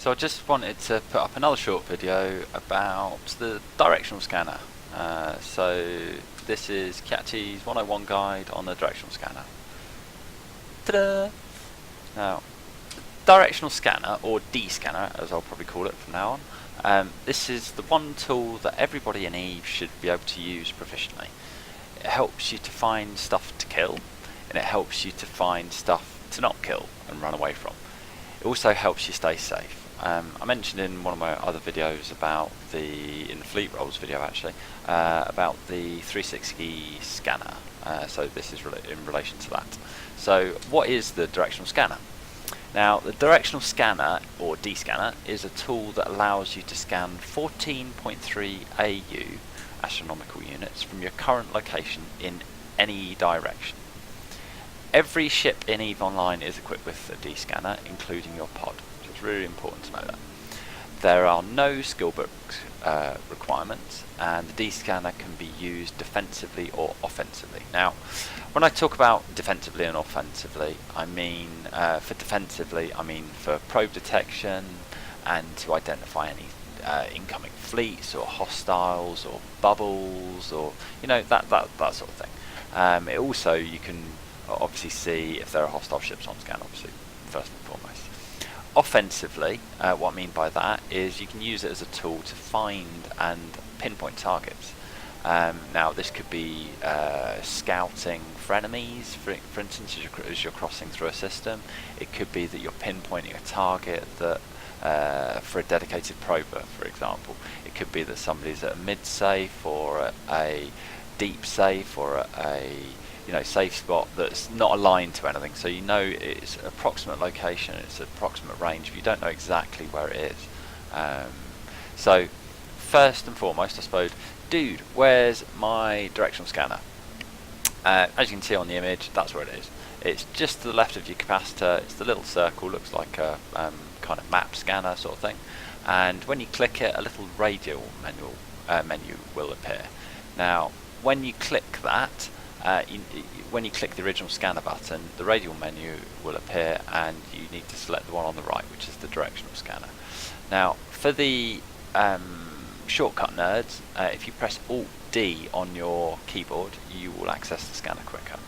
So I just wanted to put up another short video about the directional scanner. So this is Keactes 101 guide on the directional scanner. Ta-da! Now, directional scanner, or D-scanner as I'll probably call it from now on, this is the one tool that everybody in EVE should be able to use proficiently. It helps you to find stuff to kill, and it helps you to find stuff to not kill and run away from. It also helps you stay safe. I mentioned in one of my other videos about in the fleet roles video actually, about the 360 scanner, so this is in relation to that. So what is the directional scanner? Now the directional scanner, or D-scanner, is a tool that allows you to scan 14.3 AU astronomical units from your current location in any direction. Every ship in EVE Online is equipped with a D-scanner, including your pod. So it's really important to know that. There are no skill book requirements, and the D-scanner can be used defensively or offensively. Now, when I talk about defensively and offensively, I mean for defensively, I mean for probe detection and to identify any incoming fleets or hostiles or bubbles, or that sort of thing. It also, you can obviously see if there are hostile ships on scan, obviously, first and foremost. Offensively, what I mean by that is you can use it as a tool to find and pinpoint targets. Now this could be scouting for enemies, for instance, as you're crossing through a system. It could be that you're pinpointing a target that for a dedicated prober, for example. It could be that somebody's at a mid safe or at a deep safe or at a safe spot that's not aligned to anything, so it's approximate location, it's approximate range, but you don't know exactly where it is. So first and foremost, I suppose, dude, where's my directional scanner? As you can see on the image, that's where it is. It's just to the left of your capacitor. It's the little circle, looks like a kind of map scanner sort of thing, and when you click it, a little radial menu will appear. Now when you click that, when you click the original scanner button, the radial menu will appear, and you need to select the one on the right, which is the directional scanner. Now, for the shortcut nerds, if you press Alt-D on your keyboard, you will access the scanner quicker.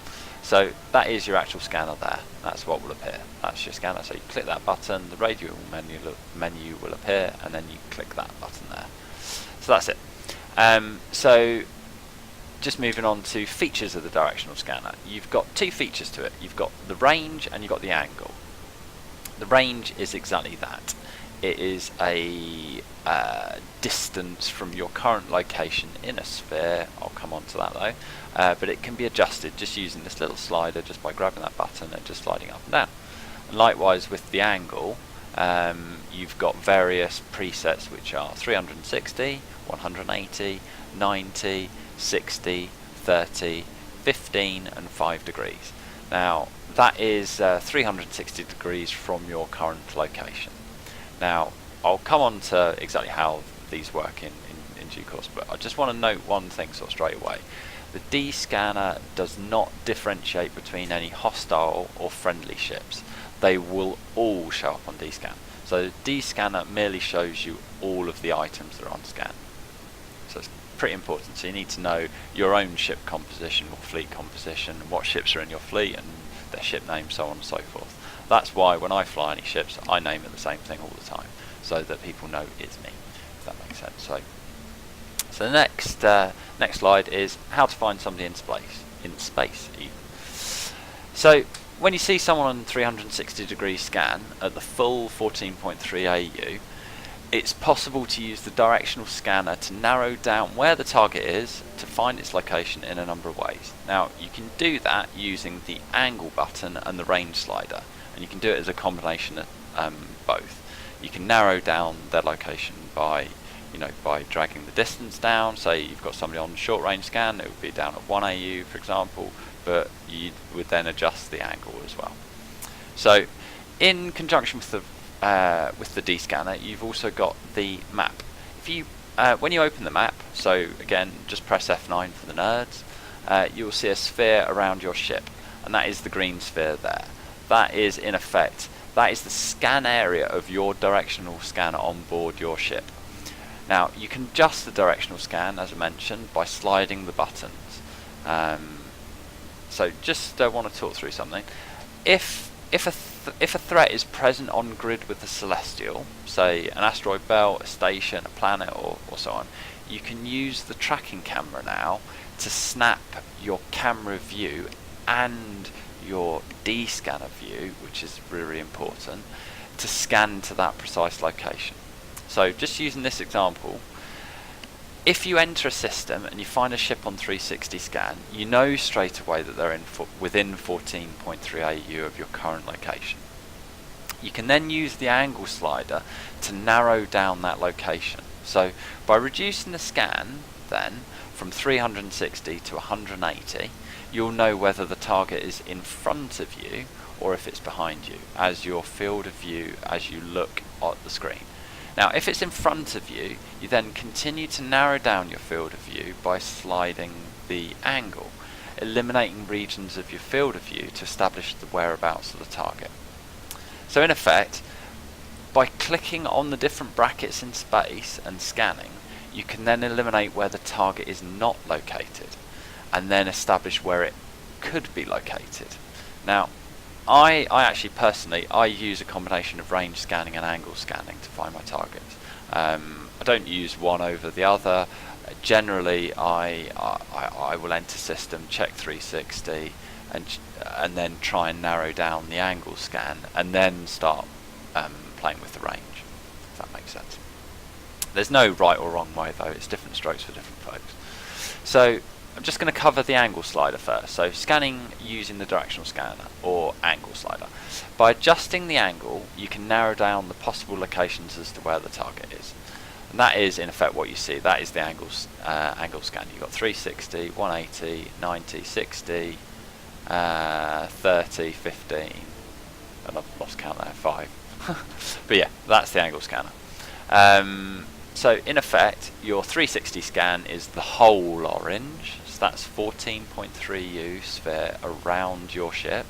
So that is your actual scanner there. That's what will appear. That's your scanner. So you click that button, the radial menu will appear, and then you click that button there. So that's it. So just moving on to features of the directional scanner. You've got two features to it. You've got the range and you've got the angle. The range is exactly that. It is a distance from your current location in a sphere. I'll come on to that though. But it can be adjusted just using this little slider, just by grabbing that button and just sliding up and down. And likewise with the angle, you've got various presets which are 360, 180, 90, 60, 30, 15 and 5 degrees. Now that is 360 degrees from your current location. Now I'll come on to exactly how these work in due course, but I just want to note one thing sort of straight away. The D-scanner does not differentiate between any hostile or friendly ships. They will all show up on D-scan. So the D-scanner merely shows you all of the items that are on scan. So it's pretty important. So you need to know your own ship composition or fleet composition, what ships are in your fleet and their ship name, so on and so forth. That's why when I fly any ships, I name it the same thing all the time, so that people know it's me, if that makes sense. So the next slide is how to find somebody in space even. So when you see someone on 360 degree scan at the full 14.3 AU, it's possible to use the directional scanner to narrow down where the target is to find its location in a number of ways. Now you can do that using the angle button and the range slider, and you can do it as a combination of both. You can narrow down their location by dragging the distance down. Say you've got somebody on short range scan, it would be down at 1 AU for example, but you would then adjust the angle as well. So in conjunction with the D-scanner, you've also got the map. If you when you open the map, so again just press F9 for the nerds, you'll see a sphere around your ship, and that is the green sphere there. That is in effect that is the scan area of your directional scanner on board your ship. Now you can adjust the directional scan, as I mentioned, by sliding the buttons. So just want to talk through something. If a threat is present on grid with the celestial, say an asteroid belt, a station, a planet, or so on, you can use the tracking camera now to snap your camera view and your D-scanner view, which is really important, to scan to that precise location. So just using this example, if you enter a system and you find a ship on 360 scan, you know straight away that they're within 14.3 AU of your current location. You can then use the angle slider to narrow down that location. So by reducing the scan then from 360 to 180, you'll know whether the target is in front of you or if it's behind you as your field of view as you look at the screen. Now if it's in front of you, you then continue to narrow down your field of view by sliding the angle, eliminating regions of your field of view to establish the whereabouts of the target. So in effect, by clicking on the different brackets in space and scanning, you can then eliminate where the target is not located and then establish where it could be located. Now I actually personally use a combination of range scanning and angle scanning to find my targets. I don't use one over the other. Generally I will enter system, check 360 and then try and narrow down the angle scan and then start playing with the range, if that makes sense. There's no right or wrong way though, it's different strokes for different folks. So I'm just going to cover the angle slider first. So scanning using the directional scanner or angle slider. By adjusting the angle, you can narrow down the possible locations as to where the target is. And that is in effect what you see. That is the angle scan. You've got 360, 180, 90, 60, 30, 15, and I've lost count there, 5. But yeah, that's the angle scanner. So in effect, your 360 scan is the whole orange. So that's 14.3 U sphere around your ship,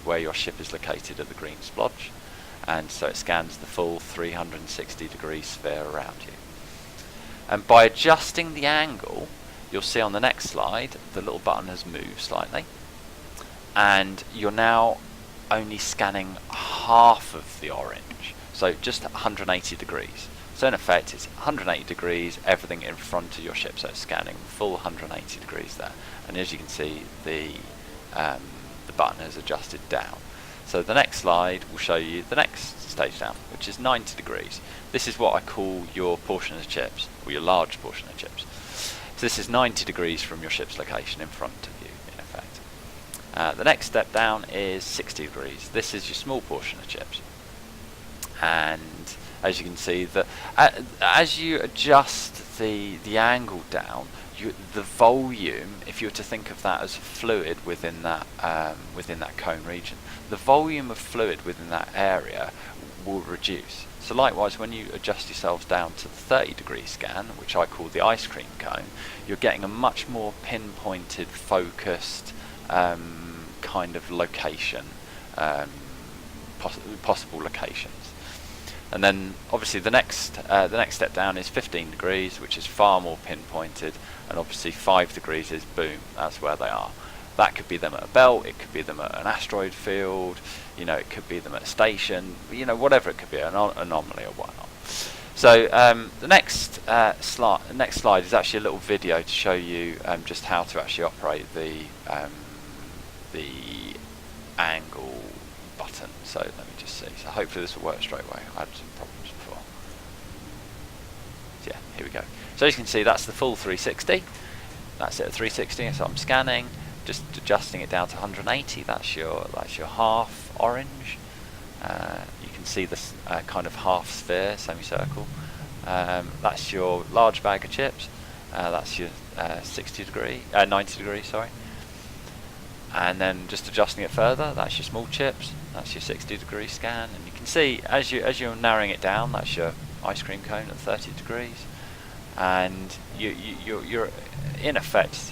where your ship is located at the green splodge. And so it scans the full 360 degree sphere around you. And by adjusting the angle, you'll see on the next slide, the little button has moved slightly. And you're now only scanning half of the orange. So just 180 degrees. So in effect it's 180 degrees, everything in front of your ship, so it's scanning full 180 degrees there. And as you can see, the button has adjusted down. So the next slide will show you the next stage down, which is 90 degrees. This is what I call your portion of chips, or your large portion of chips. So this is 90 degrees from your ship's location in front of you, in effect. The next step down is 60 degrees. This is your small portion of chips. And as you can see, as you adjust the angle down, the volume, if you were to think of that as fluid within that cone region, the volume of fluid within that area will reduce. So likewise, when you adjust yourselves down to the 30 degree scan, which I call the ice cream cone, you're getting a much more pinpointed, focused kind of location, possible locations. And then obviously the next step down is 15 degrees, which is far more pinpointed, and obviously 5 degrees is boom, that's where they are. That could be them at a belt, it could be them at an asteroid field, it could be them at a station, whatever it could be, an anomaly or whatnot. So the next slide is actually a little video to show you just how to actually operate the angle button. So let me just see. So hopefully this will work straight away. I had some problems before. So yeah, here we go. So as you can see, that's the full 360. That's it at 360. So I'm scanning, just adjusting it down to 180. That's your half orange. You can see this kind of half sphere, semicircle. That's your large bag of chips. That's your 90 degree, sorry. And then just adjusting it further, that's your small chips, that's your 60 degree scan, and you can see as you're narrowing it down, that's your ice cream cone at 30 degrees, and you're in effect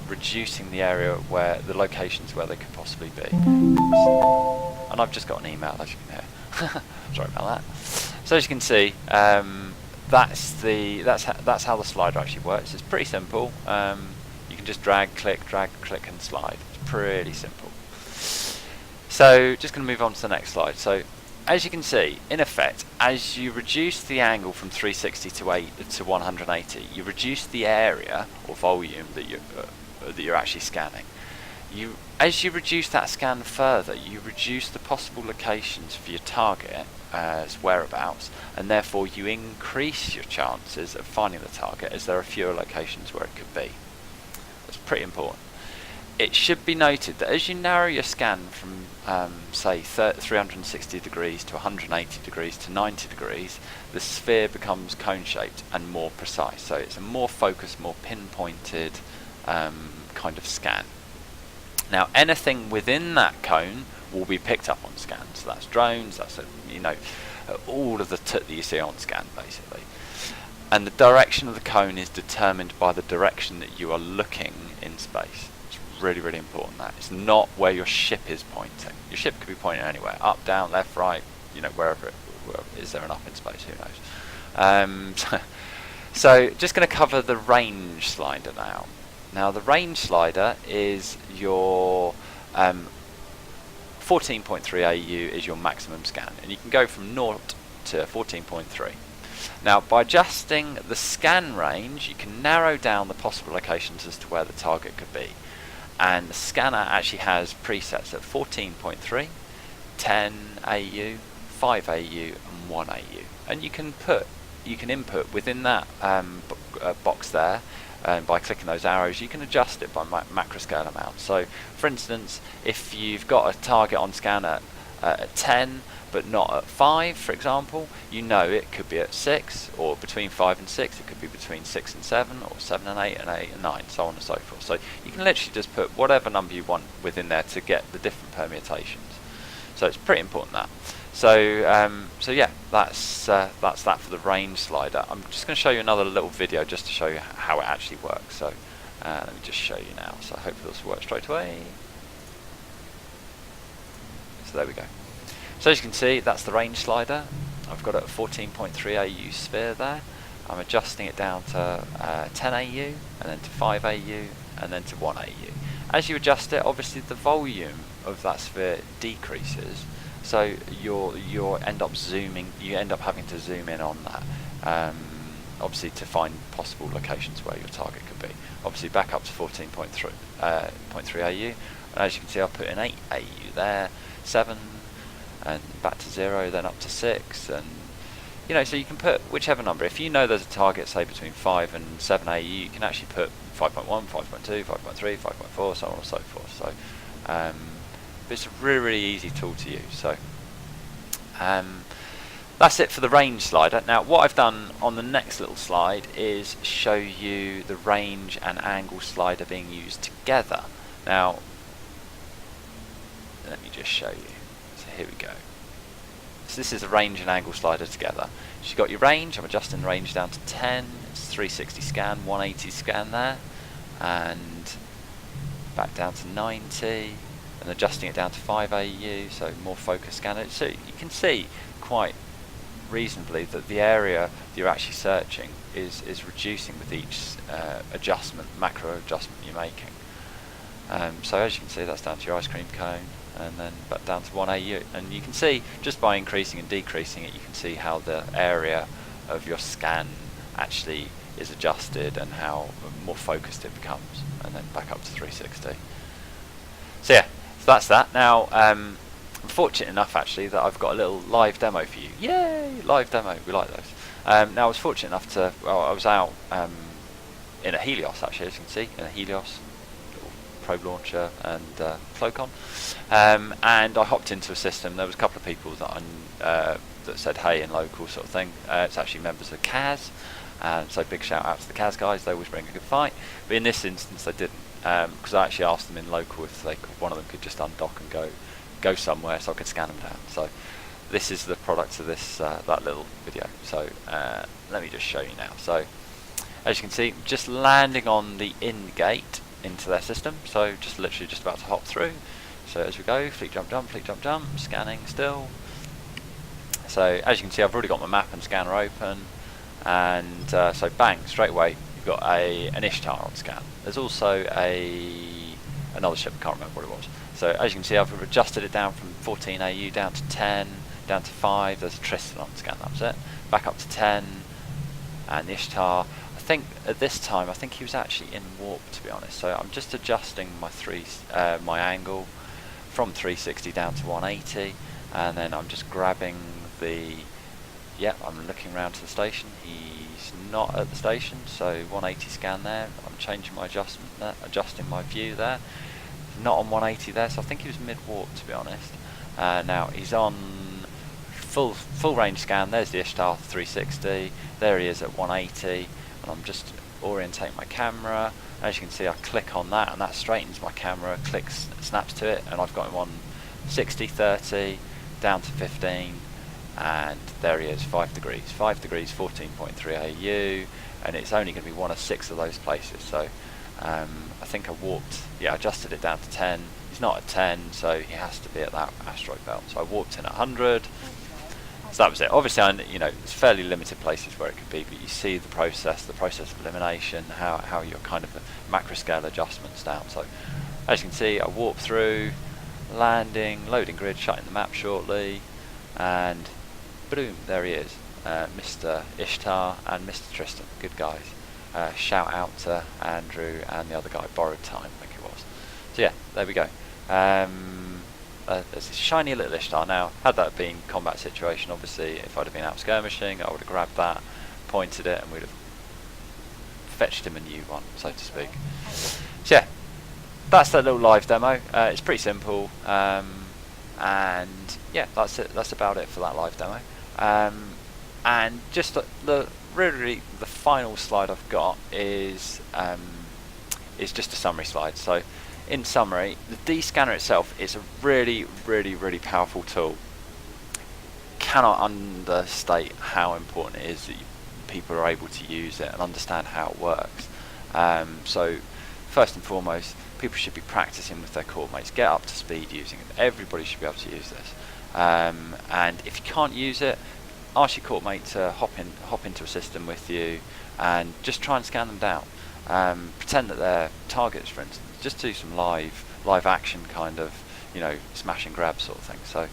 reducing the area where the locations where they could possibly be. And and I've just got an email, as you can hear. Sorry about that. So as you can see, that's how the slider actually works. It's pretty simple. You can just drag, click, and slide. It's pretty simple. So just going to move on to the next slide. So as you can see, in effect, as you reduce the angle from 360 to 180, you reduce the area or volume that you're actually scanning. As you reduce that scan further, you reduce the possible locations for your target as whereabouts, and therefore you increase your chances of finding the target, as there are fewer locations where it could be. That's pretty important. It should be noted that as you narrow your scan from say 360 degrees to 180 degrees to 90 degrees, the sphere becomes cone shaped and more precise. So it's a more focused, more pinpointed kind of scan. Now anything within that cone will be picked up on scan. So that's drones, that's all of the that you see on scan basically. And the direction of the cone is determined by the direction that you are looking in space. Really, really important. That it's not where your ship is pointing. Your ship could be pointing anywhere, up, down, left, right, wherever is there an up in space, who knows. So just going to cover the range slider now. Now the range slider is your 14.3 AU is your maximum scan, and you can go from 0 to 14.3. Now by adjusting the scan range, you can narrow down the possible locations as to where the target could be. And the scanner actually has presets at 14.3, 10 AU, 5 AU and 1 AU, and you can input within that box there, and by clicking those arrows you can adjust it by macro scale amount. So for instance, if you've got a target on scanner at 10 but not at 5, for example, it could be at 6, or between 5 and 6, it could be between 6 and 7, or 7 and 8, and 8 and 9, so on and so forth. So you can literally just put whatever number you want within there to get the different permutations. So it's pretty important that. So yeah, that's that for the range slider. I'm just going to show you another little video just to show you how it actually works. So let me just show you now. So hopefully this will work straight away. So there we go. So as you can see, that's the range slider. I've got it at 14.3 AU sphere there. I'm adjusting it down to 10 AU, and then to 5 AU, and then to 1 AU. As you adjust it, obviously the volume of that sphere decreases, so you end up having to zoom in on that, obviously to find possible locations where your target could be. Obviously back up to 14.3 AU, and as you can see, I'll put in 8 AU there, 7, and back to 0, then up to 6, and so you can put whichever number. If you know there's a target, say between 5 and 7 AU, you can actually put 5.1, 5.2, 5.3, 5.4, so on and so forth. So but it's a really, really easy tool to use. So that's it for the range slider. Now what I've done on the next little slide is show you the range and angle slider being used together. Now let me just show you. So here we go. So this is a range and angle slider together. So you've got your range. I'm adjusting the range down to 10. It's 360 scan, 180 scan there, and back down to 90, and adjusting it down to 5 AU, so more focused scanner. So you can see quite reasonably that the area that you're actually searching is reducing with each macro adjustment you're making. So as you can see, that's down to your ice cream cone, and then back down to 1 AU, and you can see just by increasing and decreasing it, you can see how the area of your scan actually is adjusted and how more focused it becomes, and then back up to 360. So yeah, so that's that. Now I'm fortunate enough actually that I've got a little live demo for you. Yay, live demo, we like those. Now I was fortunate enough to, I was out in a Helios actually, as you can see, in a Helios probe launcher and Flowcon, and I hopped into a system. There was a couple of people that that said hey in local sort of thing. It's actually members of CAS, so big shout out to the CAS guys. They always bring a good fight, but in this instance they didn't, because I actually asked them in local if one of them could just undock and go somewhere so I could scan them down. So this is the product of this that little video. So let me just show you now. So as you can see, just landing on the in gate into their system, so just literally just about to hop through. So as we go, fleet jump jump, fleet jump jump, scanning still. So as you can see, I've already got my map and scanner open, and so bang, straight away you've got an Ishtar on scan. There's also another ship, I can't remember what it was. So as you can see, I've adjusted it down from 14 AU down to 10, down to 5. There's a Tristan on scan, that was it. Back up to 10, and Ishtar. I think at this time, I think he was actually in warp, to be honest. So I'm just adjusting my angle from 360 down to 180, and then I'm just grabbing I'm looking around to the station. He's not at the station, so 180 scan there. I'm changing my adjustment there, adjusting my view there. Not on 180 there, so I think he was mid-warp, to be honest. Now he's on full range scan. There's the Ishtar 360. There he is at 180, and I'm just orientating my camera. As you can see, I click on that, and that straightens my camera. Snaps to it, and I've got him on 60, 30, down to 15, and there he is, 5 degrees. 5 degrees, 14.3 AU, and it's only going to be one of 6 of those places. So I think I adjusted it down to 10. He's not at 10, so he has to be at that asteroid belt. So I warped in at 100. So that was it. Obviously, it's fairly limited places where it could be, but you see the process of elimination, how your kind of macro scale adjustments down. So as you can see, I warp through, landing, loading grid, shutting the map shortly, and boom, there he is, Mr. Ishtar and Mr. Tristan. Good guys. Shout out to Andrew and the other guy, Borrowed Time, I think it was. So yeah, there we go. There's this shiny little Ishtar. Now, had that been combat situation, obviously, if I'd have been out skirmishing, I would have grabbed that, pointed it, and we'd have fetched him a new one, so to speak. So yeah, that's that little live demo. It's pretty simple, and yeah, that's it. That's about it for that live demo. And just the final slide I've got is just a summary slide. So in summary, the D scanner itself is a really powerful tool. Cannot understate how important it is that people are able to use it and understand how it works. So first and foremost, people should be practicing with their core mates, get up to speed using it. Everybody should be able to use this. And if you can't use it, ask your court mate to hop into a system with you and just try and scan them down. Pretend that they're targets, for instance. Just do some live action kind of, smash and grab sort of thing. So,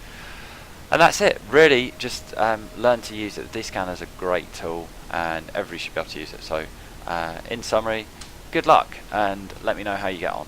and that's it. Really, just learn to use it. The D-scanner is a great tool, and everybody should be able to use it. So, in summary, good luck, and let me know how you get on.